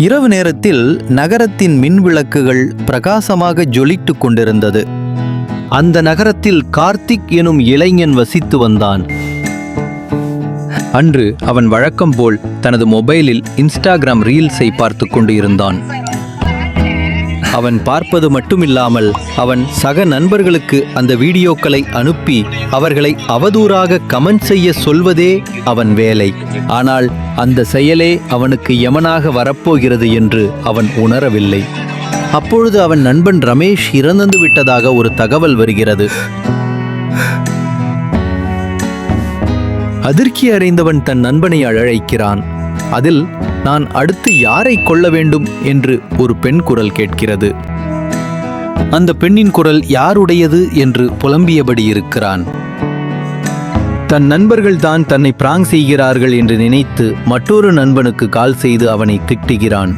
இரவு நேரத்தில் நகரத்தின் மின் விளக்குகள் பிரகாசமாக ஜொலித்துக் கொண்டிருந்தது. அந்த நகரத்தில் கார்த்திக் எனும் இளைஞன் வசித்து வந்தான். அன்று அவன் வழக்கம் போல் தனது மொபைலில் இன்ஸ்டாகிராம் ரீல்ஸை பார்த்து கொண்டு இருந்தான். அவன் பார்ப்பது மட்டுமில்லாமல் அவன் சக நண்பர்களுக்கு அந்த வீடியோக்களை அனுப்பி அவர்களை அவதூறாக கமெண்ட் செய்ய சொல்வதே அவன் வேலை. ஆனால் அந்த செயலே அவனுக்கு யமனாக வரப்போகிறது என்று அவன் உணரவில்லை. அப்பொழுது அவன் நண்பன் ரமேஷ் இறந்து விட்டதாக ஒரு தகவல் வருகிறது. அதிர்ச்சி அறிந்தவன் தன் நண்பனை அழைக்கிறான். அதில், நான் அடுத்து யாரை கொல்ல வேண்டும் என்று ஒரு பெண் குரல் கேட்கிறது. அந்த பெண்ணின் குரல் யாருடையது என்று புலம்பியபடி இருக்கிறான். தன் நண்பர்கள் தான் தன்னை பிராங்க் செய்கிறார்கள் என்று நினைத்து மற்றொரு நண்பனுக்கு கால் செய்து அவனை திட்டுகிறான்.